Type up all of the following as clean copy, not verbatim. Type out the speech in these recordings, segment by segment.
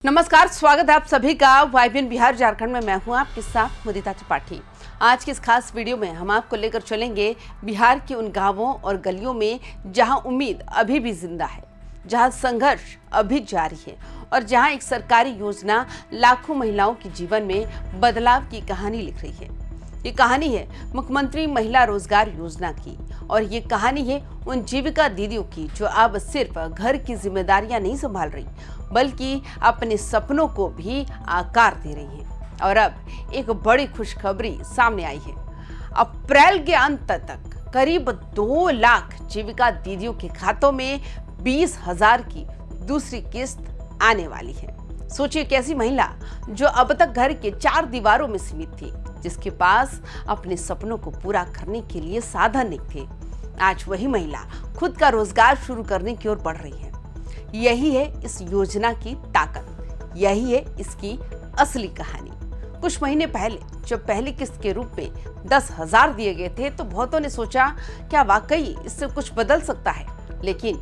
नमस्कार, स्वागत है आप सभी का वाइबियन बिहार झारखंड में। मैं हूं आपके साथ मुदिता त्रिपाठी। आज की इस खास वीडियो में हम आपको लेकर चलेंगे बिहार के उन गांवों और गलियों में जहां उम्मीद अभी भी जिंदा है, जहां संघर्ष अभी जारी है और जहां एक सरकारी योजना लाखों महिलाओं के जीवन में बदलाव की कहानी लिख रही है। ये कहानी है मुख्यमंत्री महिला रोजगार योजना की और ये कहानी है उन जीविका दीदियों की जो अब सिर्फ घर की जिम्मेदारियां नहीं संभाल रही बल्कि अपने सपनों को भी आकार दे रही हैं। और अब एक बड़ी खुशखबरी सामने आई है। अप्रैल के अंत तक करीब 2 लाख जीविका दीदियों के खातों में 20,000 की दूसरी किस्त आने वाली है। सोचिए, कैसी महिला जो अब तक घर के 4 दीवारों में सीमित थी, जिसके पास अपने सपनों को पूरा करने के लिए साधन नहीं थे, आज वही महिला खुद का रोजगार शुरू करने की ओर बढ़ रही है। यही है इस योजना की ताकत, यही है इसकी असली कहानी। कुछ महीने पहले जब पहली किस्त के रूप में 10,000 दिए गए थे तो बहुतों ने सोचा क्या वाकई इससे कुछ बदल सकता है। लेकिन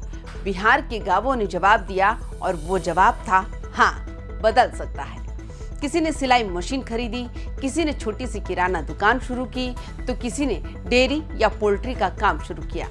बिहार के गांवों ने जवाब दिया और वो जवाब था हाँ, बदल सकता है। किसी ने सिलाई मशीन खरीदी, किसी ने छोटी सी किराना दुकान शुरू की, तो किसी ने डेयरी या पोल्ट्री का काम शुरू किया।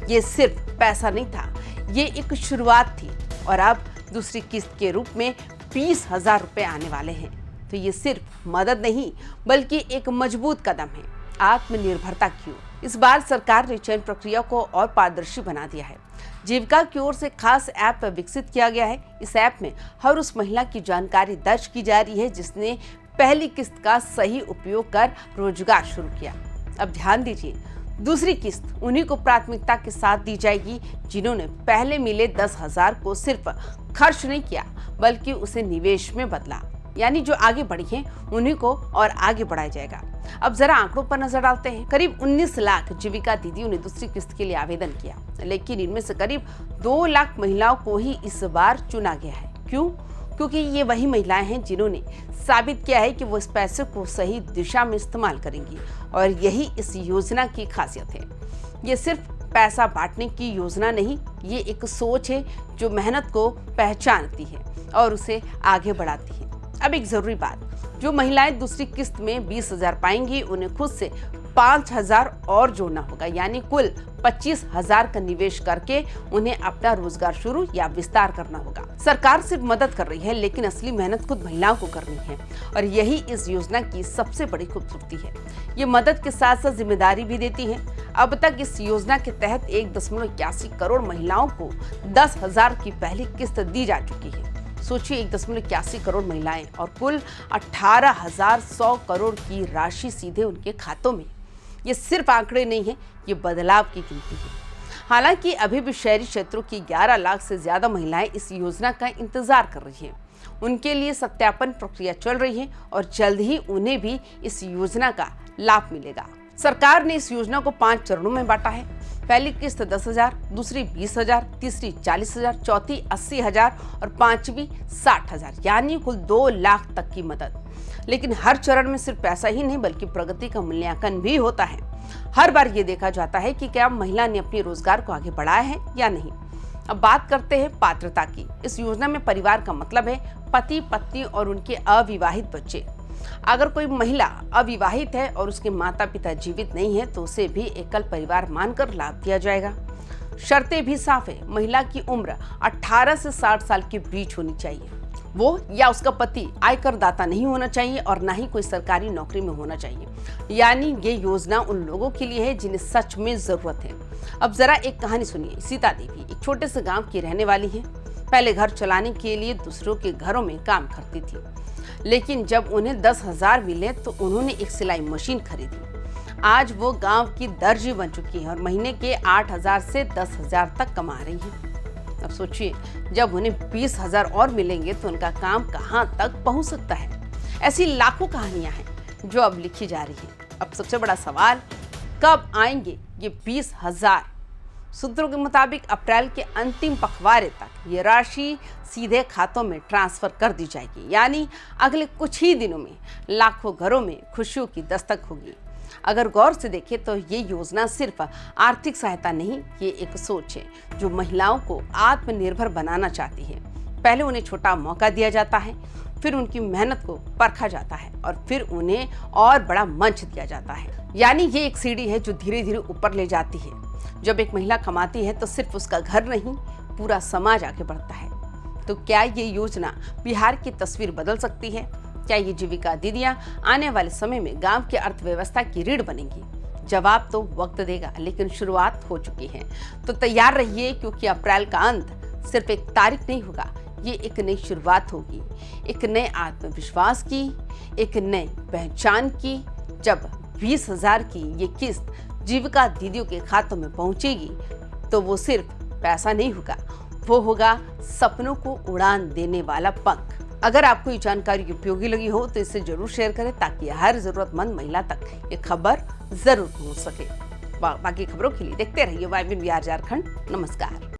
ये सिर्फ पैसा नहीं था, ये एक शुरुआत थी और अब दूसरी किस्त के रूप में 20,000 रुपए आने वाले हैं। तो ये सिर्फ मदद नहीं बल्कि एक मजबूत कदम है आत्मनिर्भरता की ओर। इस बार सरकार ने चयन प्रक्रिया को और पारदर्शी बना दिया है। जीविका की ओर से खास ऐप विकसित किया गया है। इस ऐप में हर उस महिला की जानकारी दर्ज की जा रही है जिसने पहली किस्त का सही उपयोग कर रोजगार शुरू किया। अब ध्यान दीजिए, दूसरी किस्त उन्हीं को प्राथमिकता के साथ दी जाएगी जिन्होंने पहले मिले 10,000 को सिर्फ खर्च नहीं किया बल्कि उसे निवेश में बदला। यानी जो आगे बढ़ी हैं उन्हीं को और आगे बढ़ाया जाएगा। अब जरा आंकड़ों पर नजर डालते हैं। करीब 19 लाख जीविका दीदियों ने दूसरी किस्त के लिए आवेदन किया, लेकिन इनमें से करीब 2 लाख महिलाओं को ही इस बार चुना गया है। क्यों? क्योंकि ये वही महिलाएं हैं जिन्होंने साबित किया है कि वो इस पैसे को सही दिशा में इस्तेमाल करेंगी और यही इस योजना की खासियत है। ये सिर्फ पैसा बांटने की योजना नहीं, ये एक सोच है जो मेहनत को पहचानती है और उसे आगे बढ़ाती है। अब एक जरूरी बात, जो महिलाएं दूसरी किस्त में 20,000 पाएंगी उन्हें खुद से 5,000 और जोड़ना होगा, यानी कुल 25,000 का निवेश करके उन्हें अपना रोजगार शुरू या विस्तार करना होगा। सरकार सिर्फ मदद कर रही है लेकिन असली मेहनत खुद महिलाओं को करनी है और यही इस योजना की सबसे बड़ी खूबसूरती है। ये मदद के साथ साथ जिम्मेदारी भी देती है। अब तक इस योजना के तहत 1.81 करोड़ महिलाओं को 10,000 की पहली किस्त दी जा चुकी है। सोचिए, 1.81 करोड़ महिलाएं और कुल 18,100 करोड़ की राशि सीधे उनके खातों में। ये सिर्फ आंकड़े नहीं है, ये बदलाव की गिनती है। हालांकि अभी भी शहरी क्षेत्रों की 11 लाख से ज्यादा महिलाएं इस योजना का इंतजार कर रही हैं। उनके लिए सत्यापन प्रक्रिया चल रही है और जल्द ही उन्हें भी इस योजना का लाभ मिलेगा। सरकार ने इस योजना को 5 चरणों में बांटा है। पहली किस्त 10,000, दूसरी 20,000, तीसरी 40,000, चौथी 80,000 और पांचवी 60,000, यानी कुल 2 लाख तक की मदद। लेकिन हर चरण में सिर्फ पैसा ही नहीं बल्कि प्रगति का मूल्यांकन भी होता है। हर बार ये देखा जाता है कि क्या महिला ने अपने रोजगार को आगे बढ़ाया है या नहीं। अब बात करते हैं पात्रता की। इस योजना में परिवार का मतलब है पति, पत्नी और उनके अविवाहित बच्चे। अगर कोई महिला अविवाहित है और उसके माता पिता जीवित नहीं है तो उसे भी एकल परिवार मानकर लाभ दिया जाएगा। शर्तें भी साफ है। महिला की उम्र 18 से 60 साल के बीच होनी चाहिए। वो या उसका पति आयकर दाता नहीं होना चाहिए और ना ही कोई सरकारी नौकरी में होना चाहिए। यानी ये योजना उन लोगों के लिए है जिन्हें सच में जरूरत है। अब जरा एक कहानी सुनिए। सीता देवी एक छोटे से गांव की रहने वाली है। पहले घर चलाने के लिए दूसरों के घरों में काम करती थी, लेकिन जब उन्हें 10,000 मिले तो उन्होंने एक सिलाई मशीन खरीदी। आज वो गांव की दर्जी बन चुकी है और महीने के 8,000 से 10,000 तक कमा रही है। अब सोचिए, जब उन्हें 20,000 और मिलेंगे तो उनका काम कहां तक पहुंच सकता है। ऐसी लाखों कहानियां हैं जो अब लिखी जा रही हैं। अब सबसे बड़ा सवाल, कब आएंगे ये 20,000? सूत्रों के मुताबिक अप्रैल के अंतिम पखवाड़े तक ये राशि सीधे खातों में ट्रांसफर कर दी जाएगी। यानी अगले कुछ ही दिनों में लाखों घरों में खुशियों की दस्तक होगी। अगर गौर से देखें तो ये योजना सिर्फ आर्थिक सहायता नहीं, ये एक सोच है जो महिलाओं को आत्मनिर्भर बनाना चाहती है। पहले उन्हें छोटा मौका दिया जाता है, फिर उनकी मेहनत को परखा जाता है और फिर उन्हें और बड़ा मंच दिया जाता है। यानी ये एक सीढ़ी है जो धीरे धीरे ऊपर ले जाती है। जब एक महिला कमाती है तो सिर्फ उसका घर नहीं, पूरा समाज आगे बढ़ता है। तो क्या ये योजना बिहार की तस्वीर बदल सकती है? क्या ये जीविका दीदियां आने वाले समय में गांव की अर्थव्यवस्था की रीढ़ बनेंगी? जवाब तो वक्त देगा, लेकिन शुरुआत हो चुकी है। तो तैयार रहिए, क्योंकि अप्रैल का अंत सिर्फ एक तारीख नहीं होगा, ये एक नई शुरुआत होगी, एक नए आत्मविश्वास की, एक नई पहचान की। जब 20,000 की ये किस्त जीविका दीदियों के खातों में पहुंचेगी तो वो सिर्फ पैसा नहीं होगा, वो होगा सपनों को उड़ान देने वाला पंख। अगर आपको ये जानकारी उपयोगी लगी हो तो इसे जरूर शेयर करें, ताकि हर जरूरतमंद महिला तक ये खबर जरूर पहुंच सके। बाकी खबरों के लिए देखते रहिए YBN बिहार झारखंड। नमस्कार।